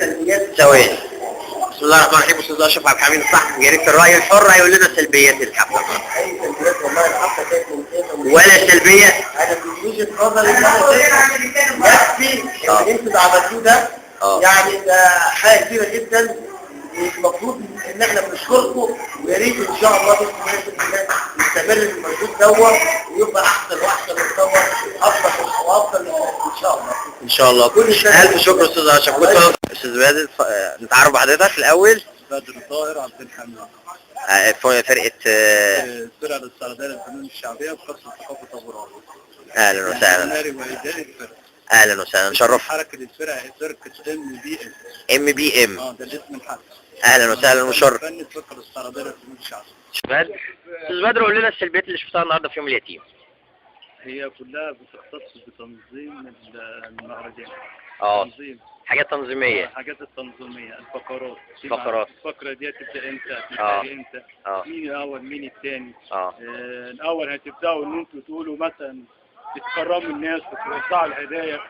سلبيات. ثواني. بسم الله الرحمن الرحيم. استاذ اشرف عبد الحميد الصح جريدة الرأي الحر هيقول لنا سلبيات الحفلة. اي سلبيات والله الحفله كانت ممتازه ولا سلبية؟ انا من وجهه نظري يكفي اللي انتوا عملتوه ده. يعني ده حاجه كبيره جدا. المفروض ان احنا بنشكركم ويا ريت ان شاء الله باذن الله نستمر في المجهود دوت ويبقى احسن واحسن ويتطور افضل وافضل ان شاء الله. ان شاء الله. الف شكر استاذ اشرف. استاذ بدر نتعرف بحضرتك الاول. بدر طاهر عبد الحميد. فرقة فرقة السردية للفنون الشعبية بقسم ثقافة أبو راس. اهلا وسهلا. ناري وإداري الفرقة. اهلا وسهلا. نشرف. حركة الفرقة هي فرقة MBM. MBM. ده الاسم الحركي. اهلا وسهلا. مشرف. فن فرقة السردية للفنون الشعبية. استاذ بدر قول لنا السلبيات اللي شفتها النهارده في يوم اليتيم. هي كلها بتختص بتنظيم المهرجان. تنظيم. حاجات تنظيمية. الحاجات التنظيمية، الفقرات. الفقرة دي هتبدأ امتى؟ هتنتهي امتى؟ مين الأول مين الثاني؟ الأول هتبدأوا إن أنتوا تقولوا مثلا تكرموا الناس وتوزعوا الهدايا.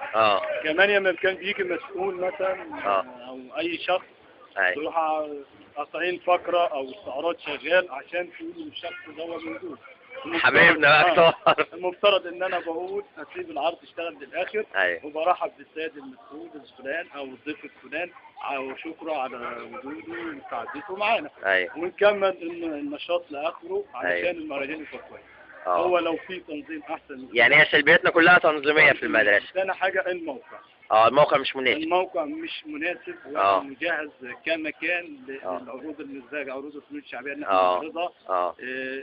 كمان لما كان بيجي مسؤول مثلا أو أي شخص تروح قاطعين فقرة أو استعراض شغال عشان تقولوا الشخص ده موجود. حبيبنا بقى. المفترض ان انا بقول اسيب العرض يشتغل للاخر. وبرحب بالسيد المسؤول الفلان او الضيف الفلان او شكرا على وجوده ومساعدته معانا. ونكمل النشاط لاخره علشان المهرجان يبقى كويس. هو لو في تنظيم احسن. يعني هي سلبياتنا كلها تنظيميه في المدرسه. ثاني حاجه الموقع. الموقع مش مناسب. الموقع مش مناسب ولا مجهز كمكان للعروض المزدهجه، عروض الفنون الشعبيه اللي احنا بنعرضها.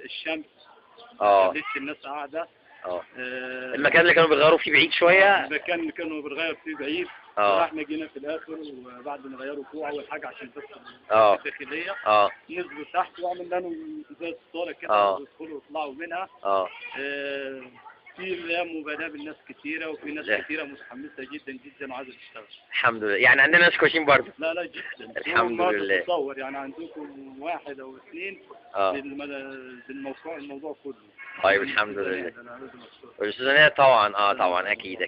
الشمس لسه الناس قاعده. المكان اللي كانوا بيغيروا فيه بعيد شويه. المكان اللي كانوا بيغيروا فيه بعيد. احنا جينا في الاخر وبعد ما غيروا فوق اول حاجه عشان بس الداخليه. نزلوا تحت وعملنا لهم زي الصاله كده يدخلوا ويطلعوا منها. في مبادئ بالناس كتيرة وفي ناس كتيرة متحمسة جدا جدا وعايزة تشتغل. الحمد لله. يعني عندنا ناس كويسين برضه. لا جدا. الحمد لله. تصور يعني عندكم واحد او اثنين الموضوع كله. طيب الحمد لله. والاستاذ طبعا طبعا اكيد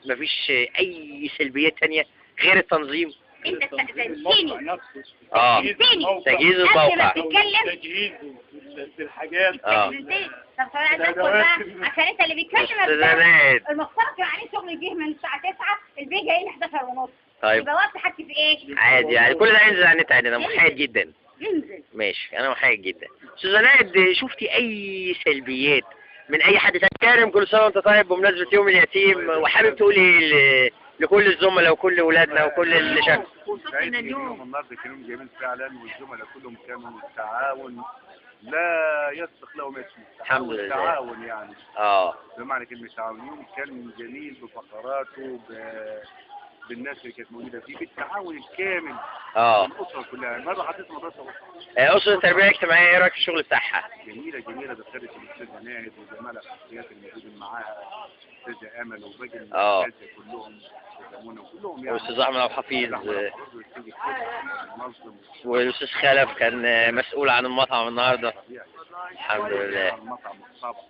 مفيش اي سلبيات تانية غير التنظيم. انت الموقع نفسه. تجهيز الموقع. تجهيزه بالحاجات. طب انا عشان انت اللي بيتكلم المفترض كان عليه شغل جه من الساعه 9 البيت جاي لي 11:30. طيب يبقى وقت حكي في ايه؟ عادي يعني كل ده ينزل على النت عادي. انا محايد جدا. ينزل. ماشي انا محايد جدا. استاذ نائد شفتي اي سلبيات من اي حد تاني؟ كريم كل سنه وانت طيب بمناسبه يوم اليتيم وحابب تقولي لكل الزملاء وكل اولادنا وكل اللي شافوا. سعيد اليوم النهارده كان يوم جميل فعلا والزملاء كلهم كانوا تعاون لا يسبق له اسمه. الحمد لله. تعاون يعني. بمعنى كلمة تعاون. يوم كان جميل بفقراته بالناس اللي كانت موجودة فيه بالتعاون الكامل. الأسرة كلها. مرة حطيت مدرسة أسرة التربية الاجتماعية إيه رأيك في الشغل بتاعها؟ جميلة بخيرة الأستاذة ناهد وجمال الشخصيات اللي موجودين معاها. الأستاذة أمل وباقي الأستاذة كلهم. كلهم يعني. والأستاذ أحمد عبد الحفيظ. والأستاذ خلف كان مسؤول عن المطعم النهارده. الحمد لله. المطعم والطبخ.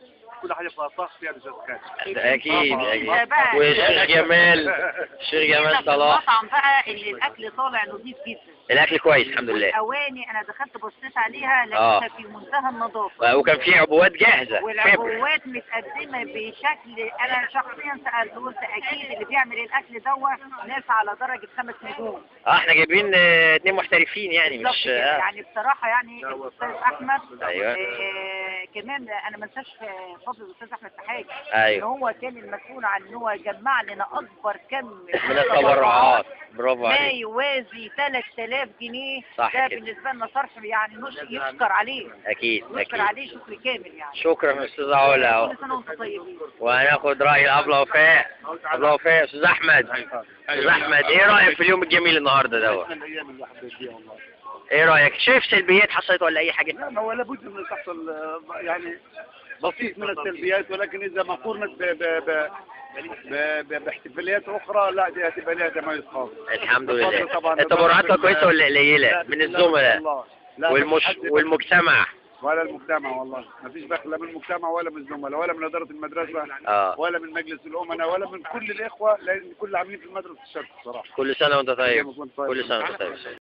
كل حاجة فيها طبخ فيها الأستاذ خالد. أكيد. والشيخ جمال. الشيخ جمال صلاح. المطعم بقى اللي الأكل طالع نظيف جدا. الأكل كويس الحمد لله. الأواني أنا دخلت بصيت عليها لقيتها في منتهى النظافة. وكان في عبوات جاهزة. والعبوات متقدمة بشكل أنا شخصيا سألت قلت أكيد اللي بيعمل الأكل دوت ناس على درجة 5 نجوم. احنا جايبين 2 محترفين يعني مش يعني بصراحة يعني الأستاذ أحمد. كمان أنا ما انساش فضل الأستاذ أحمد في حاجة. إن هو كان المسؤول عن إن هو يجمع لنا أكبر كم من التبرعات. برافو عليك. ما يوازي 3000 جنيه. صح ده كده. بالنسبة لنا صرف يعني يشكر عليه. أكيد. يشكر عليه شكر كامل يعني. شكرا أستاذ علا. كل سنة وأنتم طيبين. وهناخد رأي الأبلة وفاء. أبلة وفاء. أستاذ أحمد. أستاذ أحمد إيه رأيك في اليوم الجميل النهارده دوت؟ إيه رأيك؟ شايف سلبيات حصلت ولا أي حاجة؟ لا هو لابد من تحصل يعني بسيط من السلبيات ولكن إذا ما قرنت باحتفاليات أخرى لا دي هتبقى لها تميز خاص. الحمد لله. التبرعات كويسة ولا قليلة من الزملاء والمجتمع؟ ولا المجتمع والله، مفيش بخل لا من المجتمع ولا من الزملاء ولا من إدارة المدرسة ولا من مجلس الأمناء ولا من كل الإخوة، لأن كل عاملين في المدرسة الشرق الصراحة. كل سنة وأنت طيب. كل سنة وأنت طيب.